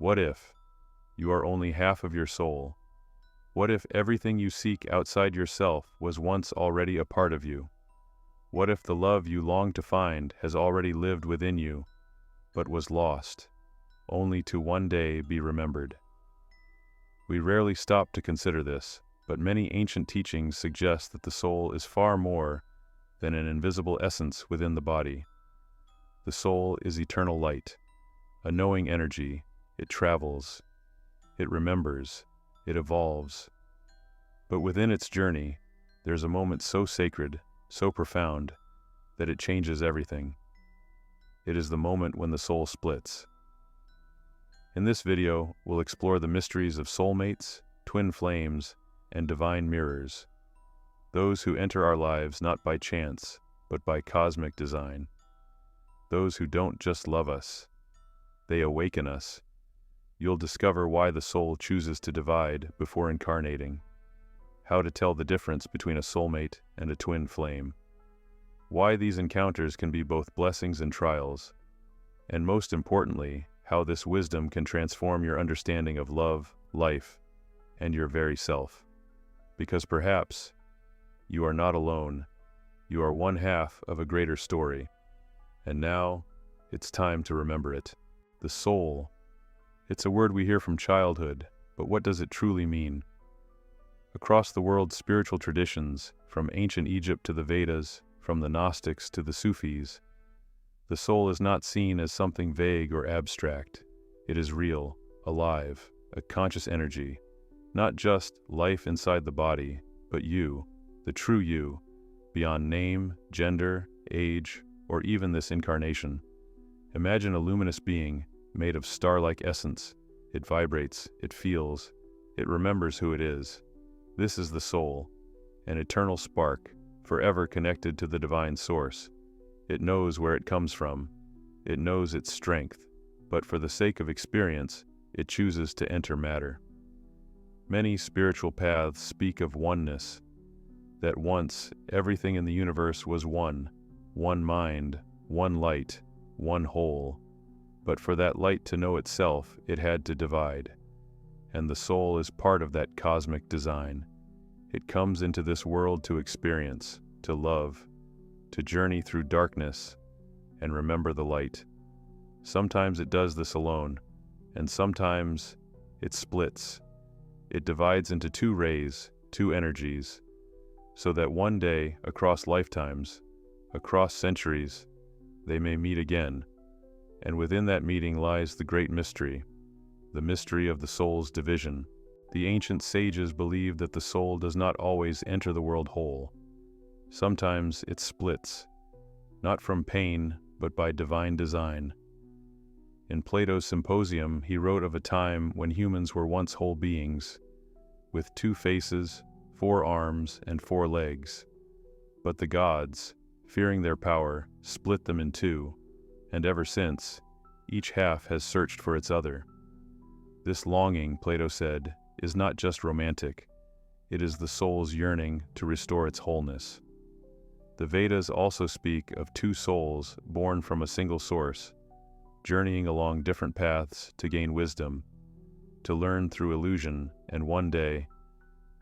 What if you are only half of your soul? What if everything you seek outside yourself was once already a part of you? What if the love you long to find has already lived within you, but was lost, only to one day be remembered? We rarely stop to consider this, but many ancient teachings suggest that the soul is far more than an invisible essence within the body. The soul is eternal light, a knowing energy. It travels, it remembers, it evolves. But within its journey, there's a moment so sacred, so profound, that it changes everything. It is the moment when the soul splits. In this video, we'll explore the mysteries of soulmates, twin flames, and divine mirrors. Those who enter our lives not by chance, but by cosmic design. Those who don't just love us, they awaken us. You'll discover why the soul chooses to divide before incarnating, how to tell the difference between a soulmate and a twin flame, why these encounters can be both blessings and trials, and most importantly, how this wisdom can transform your understanding of love, life, and your very self. Because perhaps you are not alone, you are one half of a greater story. And now, it's time to remember it. The soul. It's a word we hear from childhood, but what does it truly mean? Across the world's spiritual traditions, from ancient Egypt to the Vedas, from the Gnostics to the Sufis, the soul is not seen as something vague or abstract. It is real, alive, a conscious energy, not just life inside the body, but you, the true you, beyond name, gender, age, or even this incarnation. Imagine a luminous being, made of star-like essence. It vibrates, it feels, it remembers who it is. This is the soul, an eternal spark, forever connected to the divine source. It knows where it comes from. It knows its strength, but for the sake of experience, it chooses to enter matter. Many spiritual paths speak of oneness, that once everything in the universe was one mind, one light, one whole. But for that light to know itself, it had to divide. And the soul is part of that cosmic design. It comes into this world to experience, to love, to journey through darkness, and remember the light. Sometimes it does this alone, and sometimes it splits. It divides into two rays, two energies, so that one day, across lifetimes, across centuries, they may meet again. And within that meeting lies the great mystery, the mystery of the soul's division. The ancient sages believed that the soul does not always enter the world whole. Sometimes it splits, not from pain, but by divine design. In Plato's Symposium, he wrote of a time when humans were once whole beings, with 2 faces, 4 arms, and 4 legs. But the gods, fearing their power, split them in 2, and ever since, each half has searched for its other. This longing, Plato said, is not just romantic. It is the soul's yearning to restore its wholeness. The Vedas also speak of 2 souls born from a single source, journeying along different paths to gain wisdom, to learn through illusion, and one day,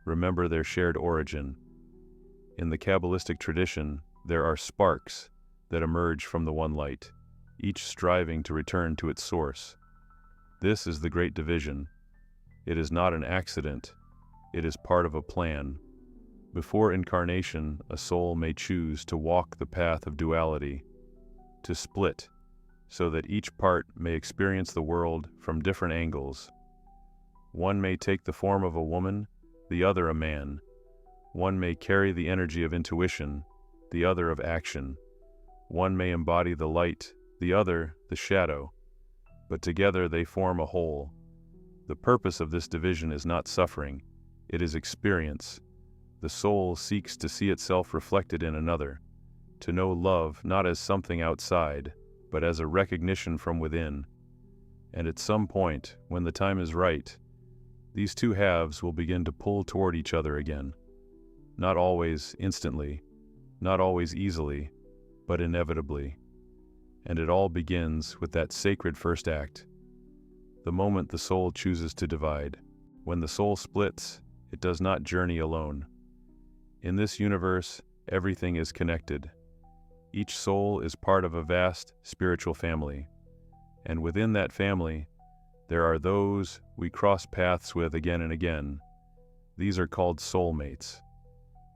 remember their shared origin. In the Kabbalistic tradition, there are sparks that emerge from the one light, each striving to return to its source. This is the great division. It is not an accident. It is part of a plan. Before incarnation, a soul may choose to walk the path of duality, to split, so that each part may experience the world from different angles. One may take the form of a woman, the other a man. One may carry the energy of intuition, the other of action. One may embody the light, the other the shadow. But together they form a whole. The purpose of this division is not suffering, it is experience. The soul seeks to see itself reflected in another, to know love not as something outside, but as a recognition from within. And at some point, when the time is right, these 2 halves will begin to pull toward each other again. Not always instantly, not always easily, but inevitably. And it all begins with that sacred first act. the moment the soul chooses to divide. When the soul splits, it does not journey alone. In this universe, everything is connected. Each soul is part of a vast spiritual family. And within that family, there are those we cross paths with again and again. These are called soulmates.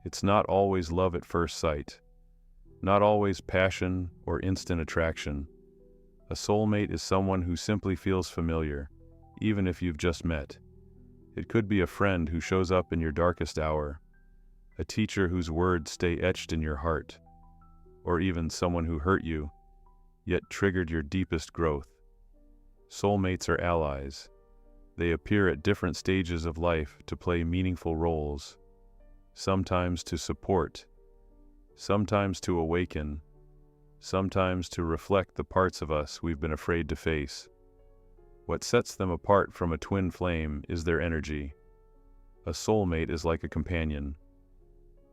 It's not always love at first sight, not always passion or instant attraction. A soulmate is someone who simply feels familiar, even if you've just met. It could be a friend who shows up in your darkest hour, a teacher whose words stay etched in your heart, or even someone who hurt you, yet triggered your deepest growth. Soulmates are allies. They appear at different stages of life to play meaningful roles, sometimes to support, sometimes to awaken, sometimes to reflect the parts of us we've been afraid to face. What sets them apart from a twin flame is their energy. A soulmate is like a companion.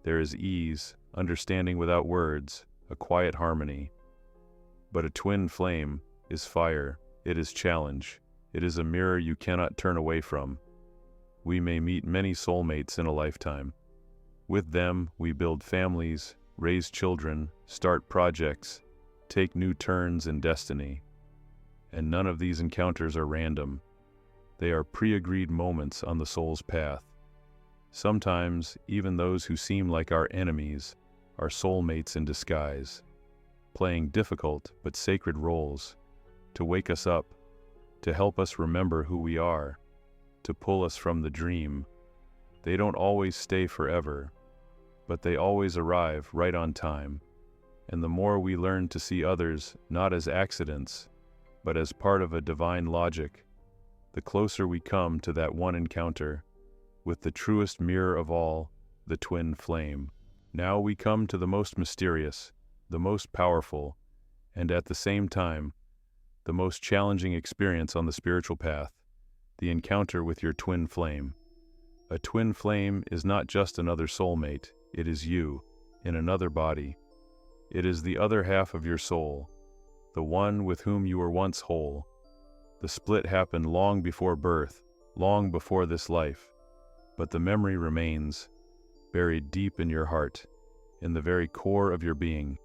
There is ease, understanding without words, a quiet harmony. But a twin flame is fire. It is challenge. It is a mirror you cannot turn away from. We may meet many soulmates in a lifetime. With them, we build families, raise children, start projects, take new turns in destiny. And none of these encounters are random. They are pre-agreed moments on the soul's path. Sometimes, even those who seem like our enemies are soulmates in disguise, playing difficult but sacred roles, to wake us up, to help us remember who we are, to pull us from the dream. They don't always stay forever, but they always arrive right on time. And the more we learn to see others not as accidents, but as part of a divine logic, the closer we come to that one encounter with the truest mirror of all, the twin flame. Now we come to the most mysterious, the most powerful, and at the same time, the most challenging experience on the spiritual path, the encounter with your twin flame. A twin flame is not just another soulmate, it is you, in another body. It is the other half of your soul, the one with whom you were once whole. The split happened long before birth, long before this life, but the memory remains, buried deep in your heart, in the very core of your being.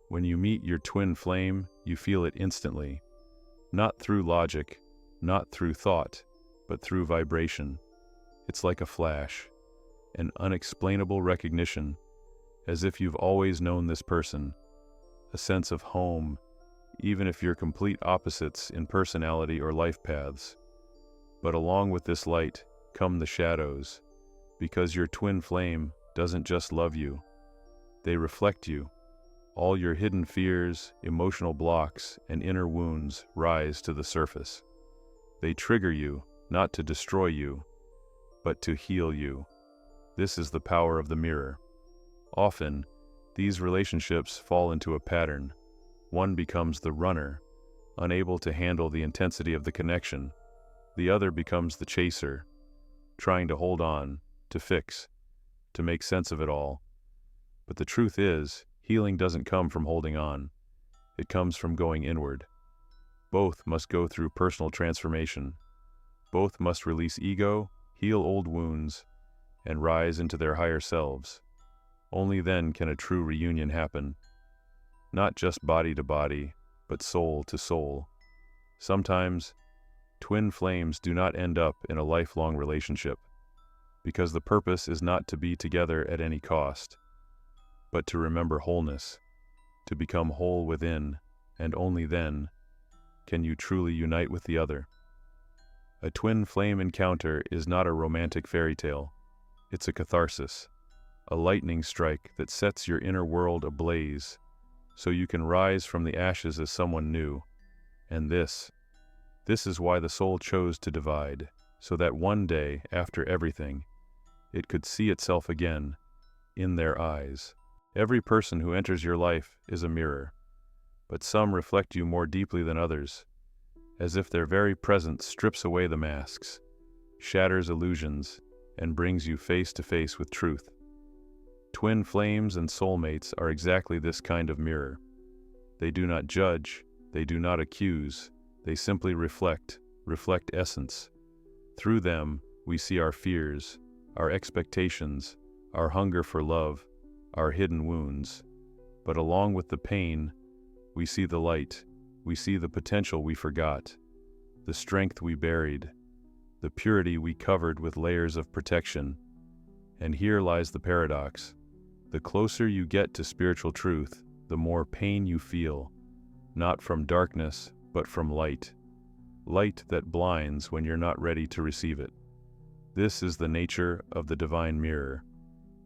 When you meet your twin flame, you feel it instantly. Not through logic, not through thought, but through vibration. It's like a flash, an unexplainable recognition, as if you've always known this person, a sense of home, even if you're complete opposites in personality or life paths. But along with this light come the shadows, because your twin flame doesn't just love you, they reflect you. All your hidden fears, emotional blocks, and inner wounds rise to the surface. They trigger you, not to destroy you, but to heal you. This is the power of the mirror. Often, these relationships fall into a pattern. One becomes the runner, unable to handle the intensity of the connection. The other becomes the chaser, trying to hold on, to fix, to make sense of it all. But the truth is, healing doesn't come from holding on. It comes from going inward. Both must go through personal transformation. Both must release ego, heal old wounds, and rise into their higher selves. Only then can a true reunion happen. Not just body to body, but soul to soul. Sometimes, twin flames do not end up in a lifelong relationship, because the purpose is not to be together at any cost, but to remember wholeness, to become whole within, and only then can you truly unite with the other. A twin flame encounter is not a romantic fairy tale. It's a catharsis, a lightning strike that sets your inner world ablaze, so you can rise from the ashes as someone new. And this is why the soul chose to divide, so that one day, after everything, it could see itself again, in their eyes. Every person who enters your life is a mirror, but some reflect you more deeply than others, as if their very presence strips away the masks, shatters illusions, and brings you face to face with truth. Twin flames and soulmates are exactly this kind of mirror. They do not judge, they do not accuse, they simply reflect, reflect essence. Through them, we see our fears, our expectations, our hunger for love, our hidden wounds. But along with the pain, we see the light. We see the potential we forgot, the strength we buried, the purity we covered with layers of protection. And here lies the paradox. The closer you get to spiritual truth, the more pain you feel, not from darkness, but from light. Light that blinds when you're not ready to receive it. This is the nature of the divine mirror.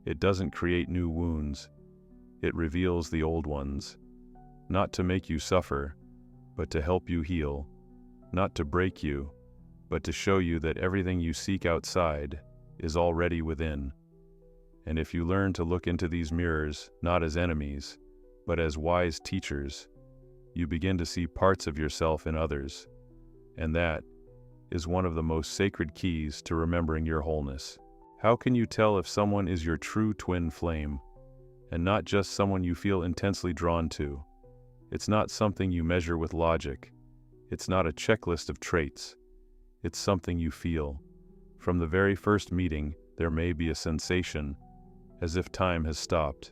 It doesn't create new wounds. It reveals the old ones, not to make you suffer, but to help you heal, not to break you, but to show you that everything you seek outside is already within. And if you learn to look into these mirrors not as enemies, but as wise teachers, you begin to see parts of yourself in others. And that is one of the most sacred keys to remembering your wholeness. How can you tell if someone is your true twin flame, and not just someone you feel intensely drawn to? It's not something you measure with logic. It's not a checklist of traits. It's something you feel. From the very first meeting, there may be a sensation, as if time has stopped,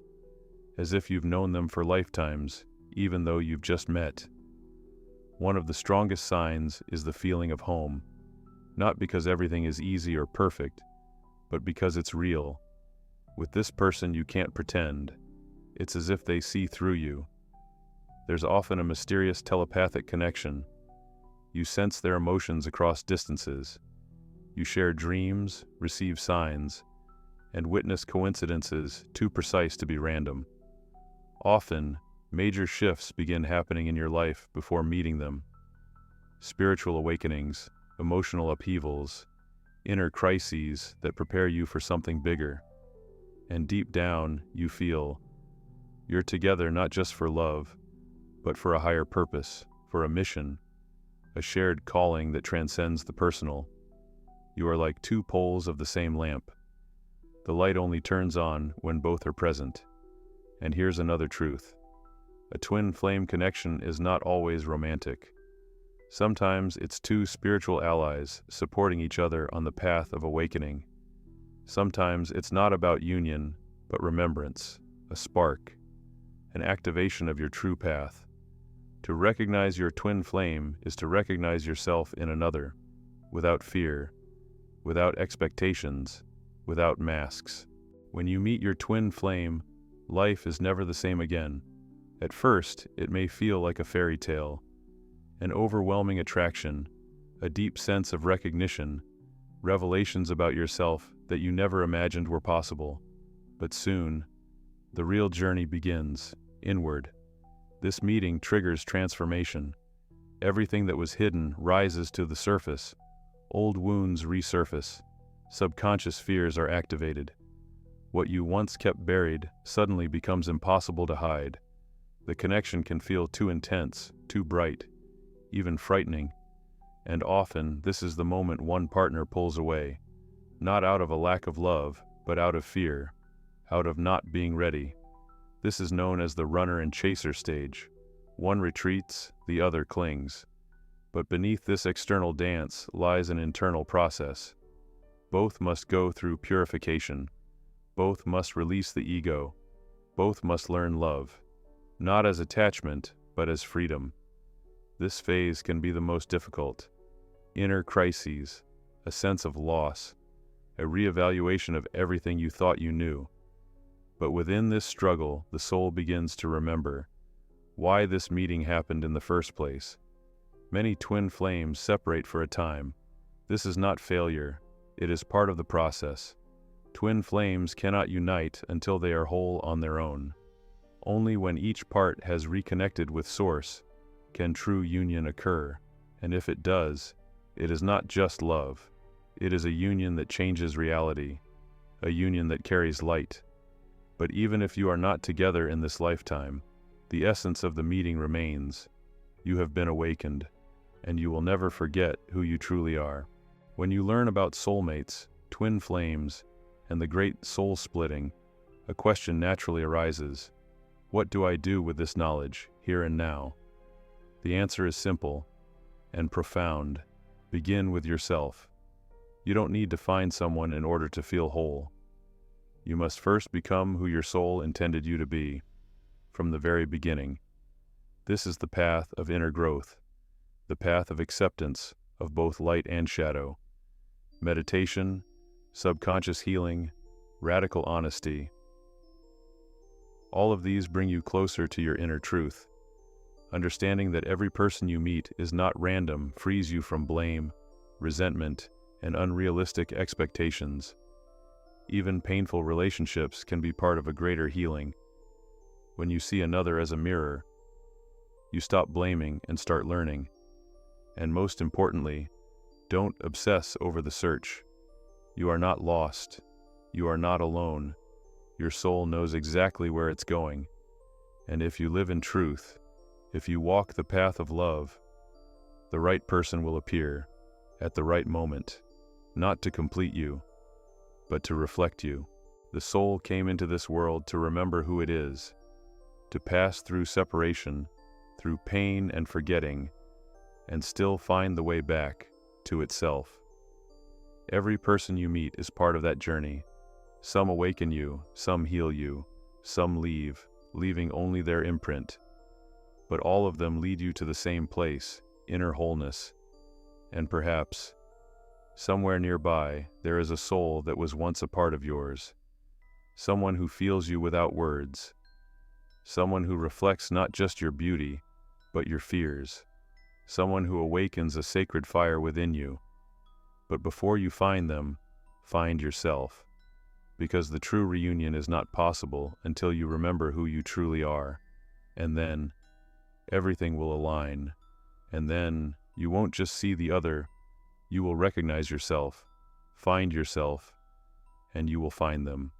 as if you've known them for lifetimes, even though you've just met. One of the strongest signs is the feeling of home, not because everything is easy or perfect, but because it's real. With this person you can't pretend. It's as if they see through you. There's often a mysterious telepathic connection. You sense their emotions across distances. You share dreams, receive signs, and witness coincidences too precise to be random. Often, major shifts begin happening in your life before meeting them. Spiritual awakenings, emotional upheavals, inner crises that prepare you for something bigger. And deep down, you feel you're together not just for love, but for a higher purpose, for a mission, a shared calling that transcends the personal. You are like two poles of the same lamp. The light only turns on when both are present. And here's another truth. A twin flame connection is not always romantic. Sometimes it's two spiritual allies supporting each other on the path of awakening. Sometimes it's not about union, but remembrance, a spark, an activation of your true path. To recognize your twin flame is to recognize yourself in another, without fear, without expectations, without masks. When you meet your twin flame, life is never the same again. At first, it may feel like a fairy tale, an overwhelming attraction, a deep sense of recognition, revelations about yourself that you never imagined were possible. But soon, the real journey begins, inward. This meeting triggers transformation. Everything that was hidden rises to the surface. Old wounds resurface. Subconscious fears are activated. What you once kept buried suddenly becomes impossible to hide. The connection can feel too intense, too bright, even frightening. And often, this is the moment one partner pulls away, not out of a lack of love, but out of fear, out of not being ready. This is known as the runner and chaser stage. One retreats, the other clings. But beneath this external dance lies an internal process. Both must go through purification. Both must release the ego. Both must learn love, not as attachment, but as freedom. This phase can be the most difficult. Inner crises, a sense of loss, a reevaluation of everything you thought you knew. But within this struggle, the soul begins to remember why this meeting happened in the first place. Many twin flames separate for a time. This is not failure, it is part of the process. Twin flames cannot unite until they are whole on their own. Only when each part has reconnected with Source can true union occur. And if it does, it is not just love. It is a union that changes reality, a union that carries light. But even if you are not together in this lifetime, the essence of the meeting remains. You have been awakened, and you will never forget who you truly are. When you learn about soulmates, twin flames, and the great soul splitting, a question naturally arises. What do I do with this knowledge, here and now? The answer is simple and profound. Begin with yourself. You don't need to find someone in order to feel whole. You must first become who your soul intended you to be, from the very beginning. This is the path of inner growth, the path of acceptance of both light and shadow. Meditation, subconscious healing, radical honesty. All of these bring you closer to your inner truth. Understanding that every person you meet is not random frees you from blame, resentment, and unrealistic expectations. Even painful relationships can be part of a greater healing. When you see another as a mirror, you stop blaming and start learning. And most importantly, don't obsess over the search. You are not lost. You are not alone. Your soul knows exactly where it's going. And if you live in truth, if you walk the path of love, the right person will appear at the right moment, not to complete you, but to reflect you. The soul came into this world to remember who it is, to pass through separation, through pain and forgetting, and still find the way back to itself. Every person you meet is part of that journey. Some awaken you, some heal you, some leave, leaving only their imprint. But all of them lead you to the same place, inner wholeness. And perhaps, somewhere nearby, there is a soul that was once a part of yours. Someone who feels you without words. Someone who reflects not just your beauty, but your fears. Someone who awakens a sacred fire within you. But before you find them, find yourself. Because the true reunion is not possible until you remember who you truly are. And then, everything will align. And then, you won't just see the other, you will recognize yourself, find yourself, and you will find them.